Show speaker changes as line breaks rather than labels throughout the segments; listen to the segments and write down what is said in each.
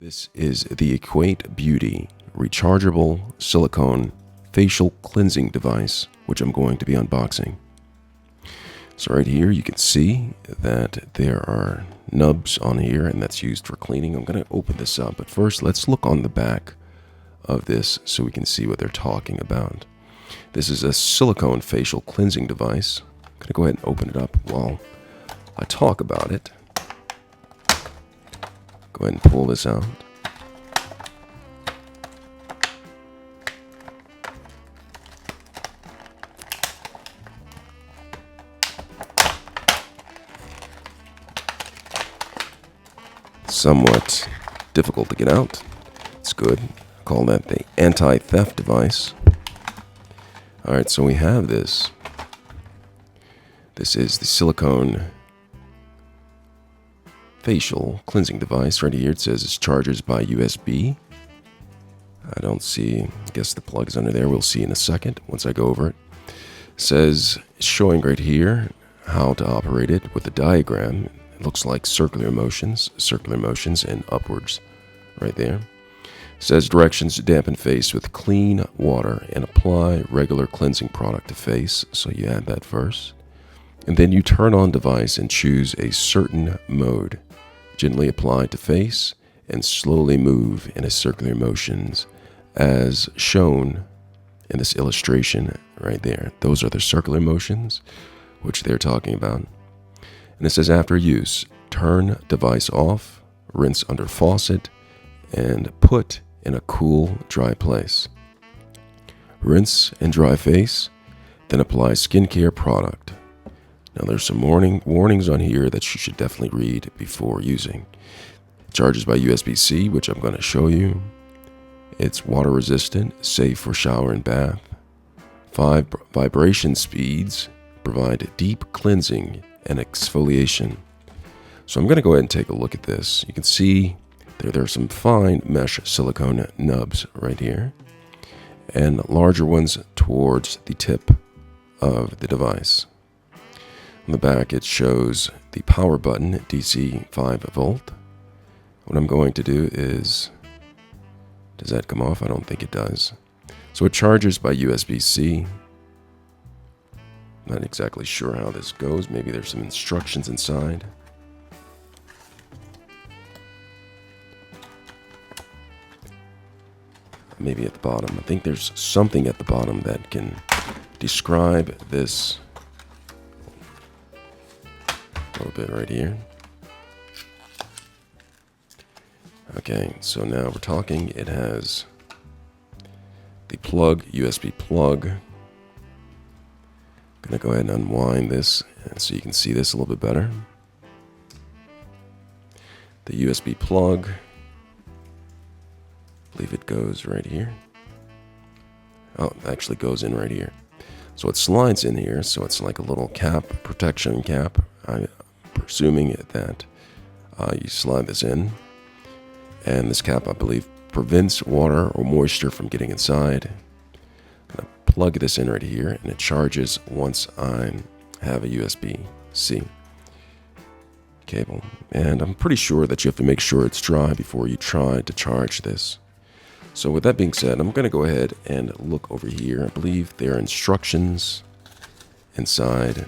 This is the Equate Beauty Rechargeable Silicone Facial Cleansing Device, which I'm going to be unboxing. So right here you can see that there are nubs on here, and that's used for cleaning. I'm going to open this up, but first let's look on the back of this so we can see what they're talking about. This is a silicone facial cleansing device. I'm going to go ahead and open it up while I talk about it. Go ahead and pull this out. Somewhat difficult to get out. It's good. Call that the anti-theft device. Alright, so we have this. This is the silicone facial cleansing device. Right here it says it charges by USB. I don't see, I guess the plug is under there. We'll see in a second once I go over it. It says, it's showing right here how to operate it with a diagram. It looks like circular motions and upwards right there. It says directions to dampen face with clean water and apply regular cleansing product to face. So you add that first. And then you turn on device and choose a certain mode. Gently apply to face and slowly move in a circular motions as shown in this illustration right there. Those are the circular motions which they're talking about. And it says after use, turn device off, rinse under faucet, and put in a cool, dry place. Rinse and dry face, then apply skincare product. Now there's some warnings on here that you should definitely read before using. It charges by USB-C, which I'm going to show you. It's water resistant, safe for shower and bath. 5 vibration speeds provide deep cleansing and exfoliation. So I'm going to go ahead and take a look at this. You can see there are some fine mesh silicone nubs right here, and larger ones towards the tip of the device. On the back it shows the power button, DC 5 volt. What I'm going to do is, does that come off? I don't think it does. So it charges by USB-C. Not exactly sure how this goes. Maybe there's some instructions inside. Maybe at the bottom. I think there's something at the bottom that can describe this a little bit right here. Okay, so now we're talking. It has the plug, USB plug. I'm gonna go ahead and unwind this so you can see this a little bit better. The USB plug, I believe it goes right here. Oh, it actually goes in right here. So it slides in here, so it's like a little cap, protection cap. I'm presuming that you slide this in. And this cap, I believe, prevents water or moisture from getting inside. I'm going to plug this in right here, and it charges once I have a USB-C cable. And I'm pretty sure that you have to make sure it's dry before you try to charge this. So with that being said, I'm going to go ahead and look over here. I believe there are instructions inside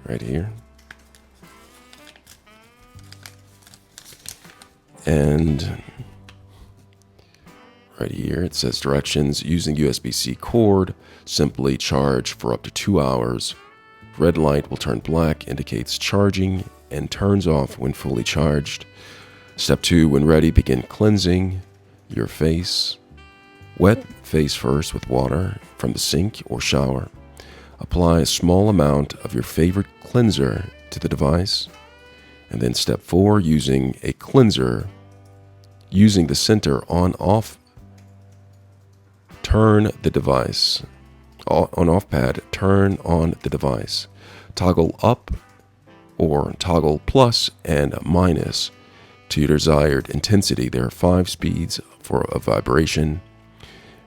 right here. And right here it says directions using USB-C cord, simply charge for up to 2 hours. Red light will turn black, indicates charging, and turns off when fully charged. Step 2, when ready, begin cleansing your face. Wet face first with water from the sink or shower. Apply a small amount of your favorite cleanser to the device. And then step 4, using a cleanser, using the center on-off, turn the device, on-off pad, turn on the device. Toggle up or toggle plus and minus to your desired intensity. There are 5 speeds for a vibration.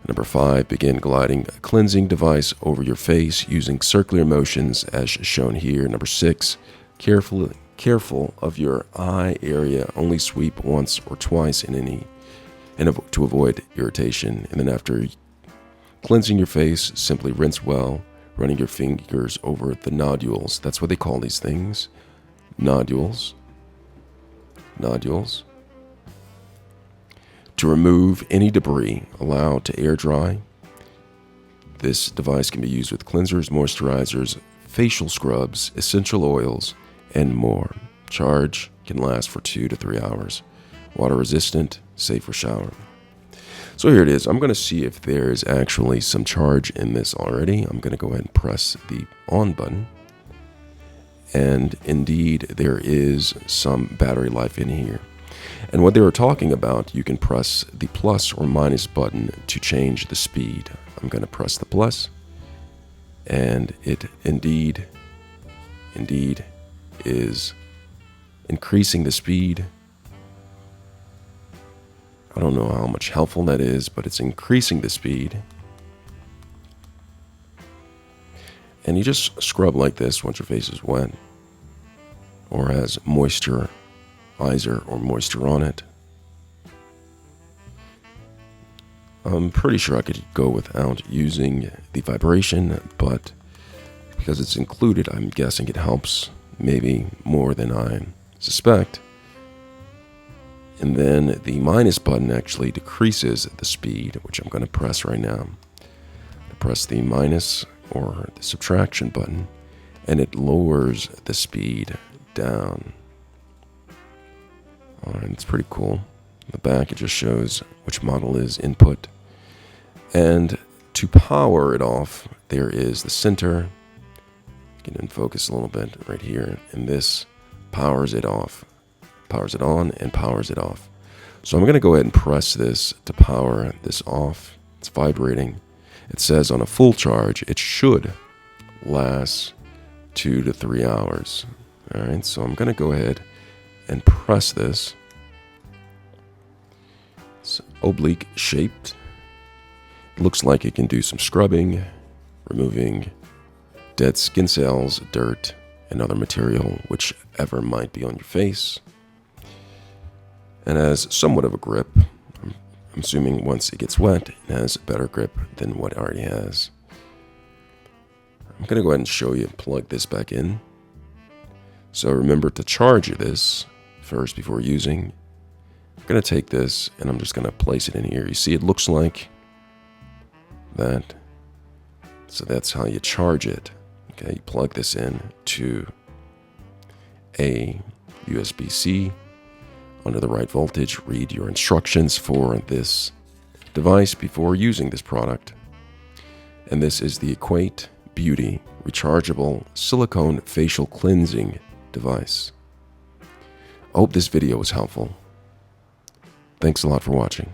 Number 5, begin gliding a cleansing device over your face using circular motions as shown here. Number 6, carefully careful of your eye area. Only sweep once or twice to avoid irritation. And then after cleansing your face, simply rinse well, running your fingers over the nodules. That's what they call these things. Nodules. Nodules. To remove any debris, allow to air dry. This device can be used with cleansers, moisturizers, facial scrubs, essential oils, and more. Charge can last for 2 to 3 hours. Water resistant, safe for shower. So here it is. I'm going to see if there's actually some charge in this already. I'm going to go ahead and press the on button. And indeed, there is some battery life in here. And what they were talking about, you can press the plus or minus button to change the speed. I'm going to press the plus, and it indeed is increasing the speed. I don't know how much helpful that is, but it's increasing the speed. And you just scrub like this once your face is wet or has moisturizer or moisture on it. I'm pretty sure I could go without using the vibration, but because it's included, I'm guessing it helps maybe more than I suspect. And then the minus button actually decreases the speed, which I'm going to press right now. I press the minus or the subtraction button, and it lowers the speed down. Alright, it's pretty cool. In the back, it just shows which model is input. And to power it off, there is the center. Get in focus a little bit right here. And this powers it off. Powers it on and powers it off. So I'm going to go ahead and press this to power this off. It's vibrating. It says on a full charge, it should last 2 to 3 hours. Alright, so I'm going to go ahead and press this. It's oblique shaped. It looks like it can do some scrubbing, removing dead skin cells, dirt, and other material, whichever might be on your face. And has somewhat of a grip. I'm assuming once it gets wet, it has a better grip than what it already has. I'm going to go ahead and show you, plug this back in. So remember to charge this first before using. I'm going to take this and I'm just going to place it in here. You see, it looks like that. So that's how you charge it. Okay, you plug this in to a USB-C under the right voltage. Read your instructions for this device before using this product. And this is the Equate Beauty Rechargeable Silicone Facial Cleansing Device. I hope this video was helpful. Thanks a lot for watching.